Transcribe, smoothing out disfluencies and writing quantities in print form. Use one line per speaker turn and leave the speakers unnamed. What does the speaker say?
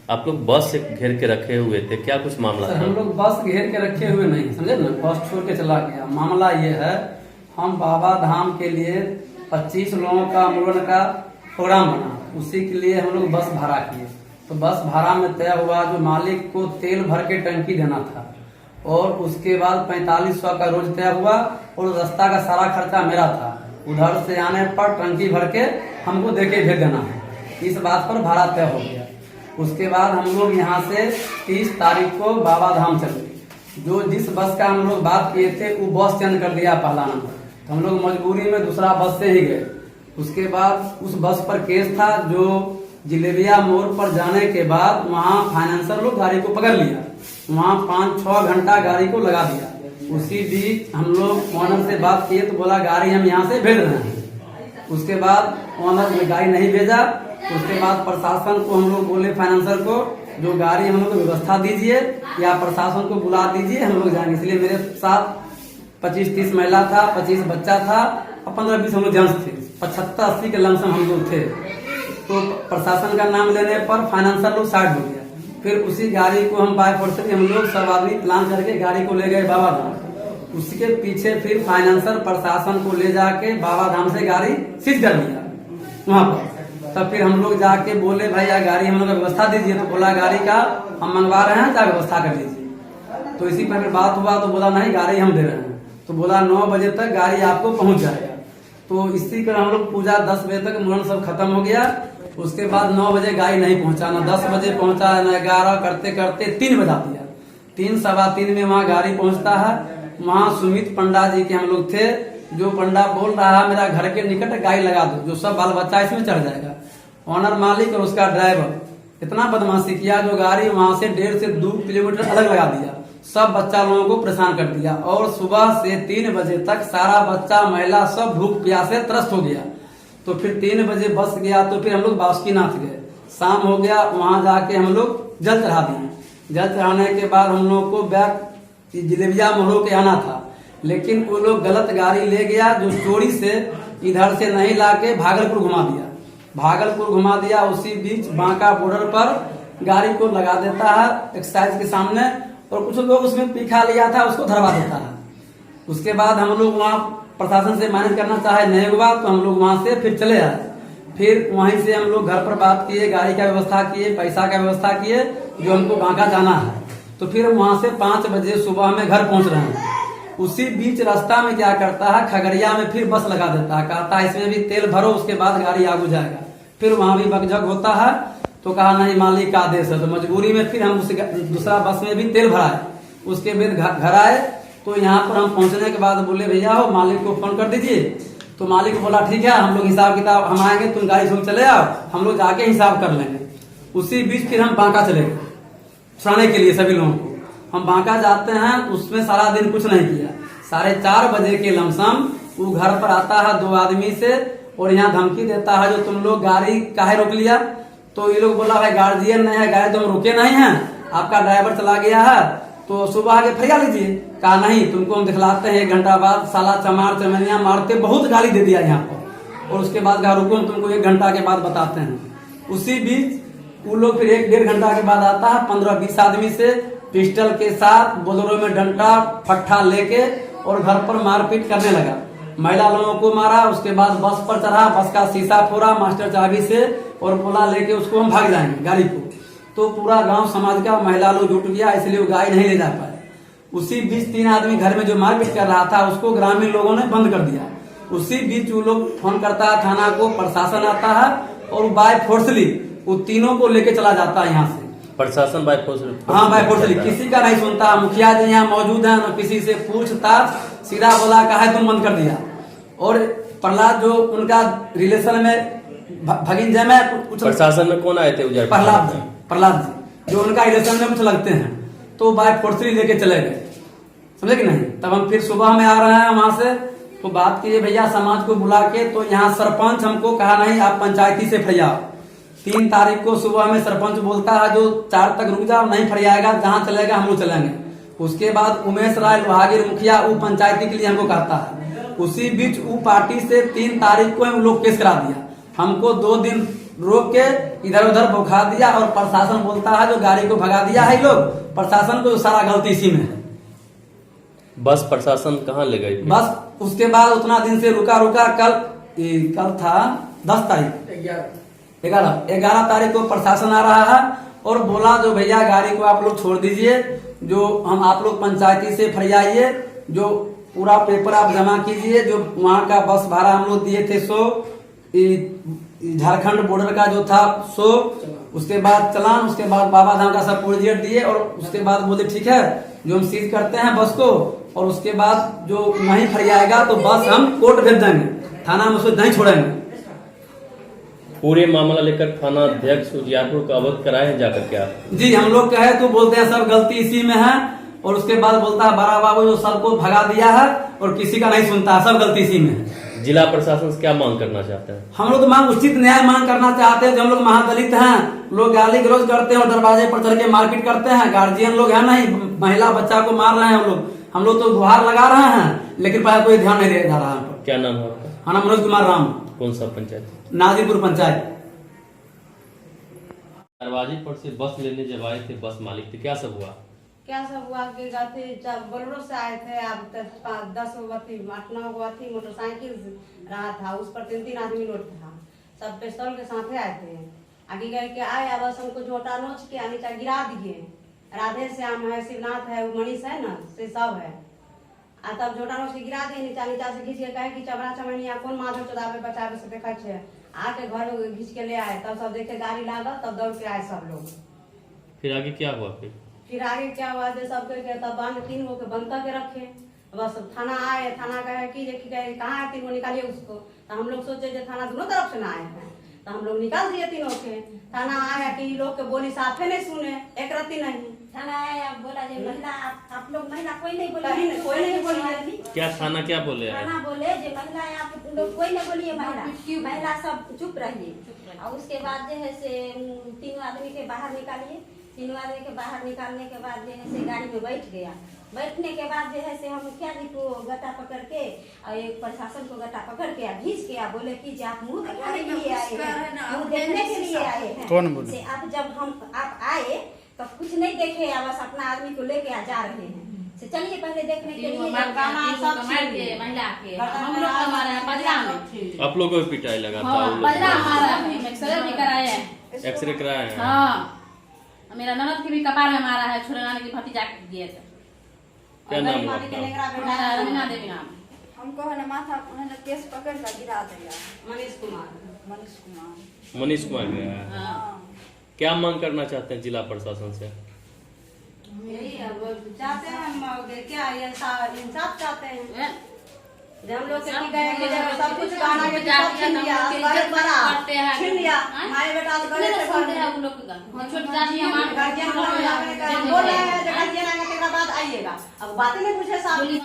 आप लोग बस से घेर के रखे हुए थे, क्या कुछ मामला
सर
था?
हम लोग बस घेर के रखे हुए नहीं, समझे ना, बस छोड़ के चला गया। मामला ये है, हम बाबा धाम के लिए 25 लोगों का मुरन का प्रोग्राम बना, उसी के लिए हम लोग बस भाड़ा किए। तो बस भाड़ा में तय हुआ जो मालिक को तेल भर के टंकी देना था, और उसके बाद 4500 का रोज तय हुआ, और रास्ता का सारा खर्चा मेरा था। उधर से आने पर टंकी भर के हमको देके भेज देना है, इस बात पर भाड़ा तय हो गया। उसके बाद हम लोग यहाँ से 30 तारीख को बाबा धाम चले। जो जिस बस का हम लोग बात किए थे वो बस चेंज कर दिया पहला नंबर, तो हम लोग मजबूरी में दूसरा बस से ही गए। उसके बाद उस बस पर केस था, जो जिलेबिया मोड़ पर जाने के बाद वहाँ फाइनेंसर लोग गाड़ी को पकड़ लिया, वहाँ 5-6 घंटा गाड़ी को लगा दिया। उसी बीच हम लोग ओनर से बात किए तो बोला गाड़ी हम यहाँ से भेज रहे हैं। उसके बाद ओनर ने गाड़ी नहीं भेजा। उसके बाद प्रशासन को हम लोग बोले, फाइनेंसर को, जो गाड़ी हम लोग को व्यवस्था दीजिए या प्रशासन को बुला दीजिए, हम लोग जाएंगे। इसलिए मेरे साथ 25-30 महिला था, 25 बच्चा था, और 15-20 हम लोग जेंट्स थे, 75-80 के लमसम हम लोग थे। तो प्रशासन का नाम लेने पर फाइनेंसर लोग साइड हो गया। फिर उसी गाड़ी को हम बाय फोर्स हम लोग सब आदमी प्लान करके गाड़ी को ले गए बाबा धाम। उसके पीछे फिर फाइनेंसर प्रशासन को ले जाके बाबा धाम से गाड़ी सीज कर लिया वहाँ पर। तब फिर हम लोग जाके बोले भैया गाड़ी हम लोग का व्यवस्था दीजिए, तो बोला गाड़ी का हम मंगवा रहे हैं, क्या व्यवस्था कर लीजिए। तो इसी पर फिर बात हुआ, तो बोला नहीं गाड़ी हम दे रहे हैं। तो बोला 9 बजे तक गाड़ी आपको पहुंच जाएगा। तो इसी पर हम लोग पूजा 10 बजे तक मुरन सब खत्म हो गया। उसके बाद 9 बजे गाड़ी नहीं पहुंचा, ना 10 बजे पहुंचा, ना 11, करते करते 3 बजा दिया। 3 सवा 3 में वहाँ गाड़ी पहुंचता है। वहाँ सुमित पंडा जी के हम लोग थे, जो पंडा बोल रहा है मेरा घर के निकट गाड़ी लगा दो, जो सब बाल बच्चा इसमें चढ़ जाएगा। ऑनर मालिक और उसका ड्राइवर इतना बदमाशी किया, जो गाड़ी वहाँ से 1.5 से 2 किलोमीटर अलग लगा दिया, सब बच्चा लोगों को परेशान कर दिया। और सुबह से 3 बजे तक सारा बच्चा महिला सब भूख प्यास से त्रस्त हो गया। तो फिर 3 बजे बस गया, तो फिर हम लोग बासुकीनाथ गए। शाम हो गया, वहां जाके हम लोग जल चढ़ा दिए। जल चढ़ाने के बाद हम लोग को बैक जिलेबिया मोड़ो के आना था, लेकिन वो लोग गलत गाड़ी ले गया, जो चोरी से इधर से नहीं लाके भागलपुर घुमा दिया। भागलपुर घुमा दिया, उसी बीच बांका बॉर्डर पर गाड़ी को लगा देता है एक्साइज के सामने, और कुछ लोग उसमें पीखा लिया था उसको धरवा देता है। उसके बाद हम लोग वहाँ प्रशासन से मैनेज करना चाहे नहीं हुआ, तो हम लोग वहां से फिर चले आए। फिर वहीं से हम लोग घर पर बात किए, गाड़ी का व्यवस्था किए, पैसा का व्यवस्था किए, जो हमको बांका जाना है। तो फिर वहां से 5 बजे सुबह में घर पहुंच रहे हैं। उसी बीच रास्ता में क्या करता है, खगड़िया में फिर बस लगा देता है, कहता है इसमें भी तेल भरो, उसके बाद गाड़ी आगू जाएगा। फिर वहां भी बकझक होता है, तो कहा नहीं मालिक का आदेश है। तो मजबूरी में फिर हम दूसरा बस में भी तेल भराए। उसके बाद घर आए, तो यहाँ पर हम पहुंचने के बाद बोले भैया हो मालिक को फोन कर दीजिए। तो मालिक बोला ठीक है, हम लोग हिसाब किताब हम आएंगे, तुम गाड़ी से चले आओ, हम लोग जाके हिसाब कर लेंगे। उसी बीच फिर हम बांका चले गए छुड़ाने के लिए सभी लोगों को। हम बांका जाते हैं, उसमें सारा दिन कुछ नहीं किया। 4:30 बजे के लमसम वो घर पर आता है 2 आदमी से, और यहाँ धमकी देता है जो तुम लोग गाड़ी काहे रोक लिया। तो ये लोग बोला भाई गार्जियन नहीं है, गाड़ी तो हम रोके नहीं है, आपका ड्राइवर चला गया है, तो सुबह आगे फरिया लीजिए। कहा नहीं, तुमको हम दिखलाते हैं। 1 घंटा बाद साला चमार चमनिया मारते बहुत गाली दे दिया यहाँ पर। और उसके बाद कहा रुको हम तुमको 1 घंटा के बाद बताते हैं। उसी बीच वो लोग फिर 1-1.5 घंटा के बाद आता है 15-20 आदमी से पिस्टल के साथ, बोलेरो में डंडा फट्ठा लेके, और घर पर मारपीट करने लगा। महिला लोगों को मारा। उसके बाद बस पर चढ़ा, बस का शीशा फोड़ा मास्टर चाबी से, और बोला लेके उसको हम भाग जाएंगे गाड़ी को। तो पूरा गांव समाज का महिला लोग जुट गया, इसलिए वो गाड़ी नहीं ले जा पाए। उसी बीच 3 आदमी घर में जो मारपीट कर रहा था उसको ग्रामीण लोगों ने बंद कर दिया। उसी बीच वो लोग फोन करता है थाना को, प्रशासन आता है, और बाय फोर्सली वो तीनों को लेके चला जाता है यहाँ से।
प्रशासन बाय फोर्स?
हाँ बाय फोर्सली, किसी का नहीं सुनता। मुखिया जी यहाँ मौजूद है, न किसी से पूछताछ, सीधा बोला काहे तुम बंद कर दिया। और प्रहलाद जो उनका रिलेशन में भगिन जय में कुछ,
प्रशासन में कौन आए थे?
प्रहलाद जी जो उनका रिलेशन में कुछ लगते हैं, तो बाय फोर्सली लेके चले गए, समझे कि नहीं। तब हम फिर सुबह में आ रहे हैं वहां से, तो बात कीजिए भैया समाज को बुला के। तो यहाँ सरपंच हमको कहा नहीं आप पंचायती से फरियाओ। 3 तारीख को सुबह में सरपंच बोलता है जो 4 तक रुक जाओ, नहीं फरियाएगा, जहाँ चलेगा हम लोग चलेंगे। उसके बाद उमेश राय लोहागिर मुखिया वो पंचायती के लिए हमको कहता है। उसी बीच वो पार्टी से 3 तारीख को हम लोग केस करा दिया। हमको 2 दिन रोक के इधर उधर भौंका दिया और प्रशासन बोलता है जो गाड़ी को भगा दिया है लोग, प्रशासन को सारा गलती इसी में है।
बस प्रशासन कहाँ ले गई?
बस उसके बाद उतना दिन से रुका कल था 10 तारीख 11 तारीख को प्रशासन आ रहा है और बोला जो भैया गाड़ी को आप लोग छोड़ दीजिए, जो हम आप लोग पंचायती से फरियाइए, जो पूरा पेपर आप जमा कीजिए, जो वहाँ का बस भाड़ा हम लोग दिए थे 100, झारखंड बॉर्डर का जो था 100, उसके बाद चलान, उसके बाद बाबा धाम का सब प्रोजेक्ट दिए और उसके बाद बोले ठीक है जो हम सीज करते हैं बस को, और उसके बाद जो नहीं फरियाएगा तो बस हम कोर्ट भेज देंगे, थाना में उसको नहीं छोड़ेंगे।
पूरे मामला लेकर थाना अध्यक्ष उजियारपुर को अवगत कराए हैं जाकर क्या?
जी हम लोग कहे तो बोलते हैं सब गलती इसी में है, और उसके बाद बोलता है बड़ा बाबू जो सबको भगा दिया है और किसी का नहीं सुनता, सब गलती इसी में है।
जिला प्रशासन से क्या मांग करना चाहते हैं?
हम लोग तो मांग उचित न्याय मांग करना चाहते हैं। जो हम लोग महादलित हैं, लोग गाली गलौज करते हैं और दरवाजे पर चढ़ के मारपीट करते हैं, गार्जियन लोग है नहीं, महिला बच्चा को मार रहे हैं हम लोग तो गुहार लगा रहे हैं लेकिन पर कोई ध्यान नहीं दे रहा है।
क्या नाम है आपका?
हाँ, मनोज कुमार राम।
कौन सा पंचायत?
नाजीपुर पंचायत।
दरवाजे पर से बस लेने जब आए थे बस मालिक थे, क्या सब हुआ?
क्या सब हुआ कि गए जब बोलेरो से आए थे, अब 10 थी 8-9 हुआ थी, मोटरसाइकिल रहा था, उस पर 3 आदमी लोड था, सब पिस्तौल के साथ आए थे। आगे गए के आए, बस हमको झोटा नोच के नीचे गिरा दिए। राधे श्याम है, शिवनाथ है, मनीष है ना, से सब है। तब झोटा नोच के गिरा दिए, नीचा से घींच के कहे कि चबरा चमनिया कौन माधव चौदावे बचावे से देखा छे, आके घर घींच के ले आए। तब सब देखे गाड़ी लागल, तब दौड़ के आए सब लोग।
फिर आगे क्या हुआ?
फिर आगे क्या हुआ जे सब के तब बांध 3 गो के बंद करके रखे। बस थाना आए, थाना कहे कि कहाँ है 3 गो निकालिए उसको। तो हम लोग सोचे जे थाना दोनों तरफ से ना आए हैं, तो हम लोग निकाल दिए तीनों के। थाना आया कि लोग के बोली साफे नहीं सुने, एक रत्ती नहीं।
थाना आया बोला जे महिला आप लोग महिला कोई नहीं बोली,
कोई नहीं बोली।
क्या थाना क्या बोले?
थाना बोले जे महिला आप लोग कोई नहीं बोलिए, महिला सब चुप रहिए। और उसके बाद जो है से 3 आदमी के बाहर निकालिए। 3 आदमी के बाहर निकालने के बाद जो है से गाड़ी में बैठ गया। बैठने के बाद जो है से हम मुखिया जी को गट्टा पकड़ के और एक प्रशासन को गट्टा पकड़ के घींच के बोले कि आप मुंह दिखाने के लिए आए हैं, मुंह देखने के लिए आए हैं।
कौन बोले?
आप जब आप आए तो कुछ नहीं देखे, बस अपना आदमी को लेके जा रहे हैं। से चलिए पहले देखने के लिए।
आप लोगों को पिटाई लगा था? एक्सरे कराया है?
हाँ, मेरा ननद की भी कपार में मारा है, छोरे नानी की भतीजा के दिए थे।
क्या नाम है आपका?
रमीना देवी नाम।
हमको है ना माथा उन्होंने केस पकड़ कर गिरा दिया।
मनीष कुमार।
मनीष कुमार गया है।
हाँ।
क्या मांग करना चाहते हैं जिला प्रशासन से?
यही अब चाहते हैं हम, क्या इंसाफ चाहते हैं। जब हम लोग से की गए कि जब सब कुछ गाना के सब छीन लिया, छीन लिया, हमारे बेटा से गले से
सुनते हैं उन लोग का। छोटी जाति हमारे
गार्जियन बोल रहे हैं गार्जियन आएंगे, तेरा बाद आइएगा। अब बातें नहीं पूछे साहब।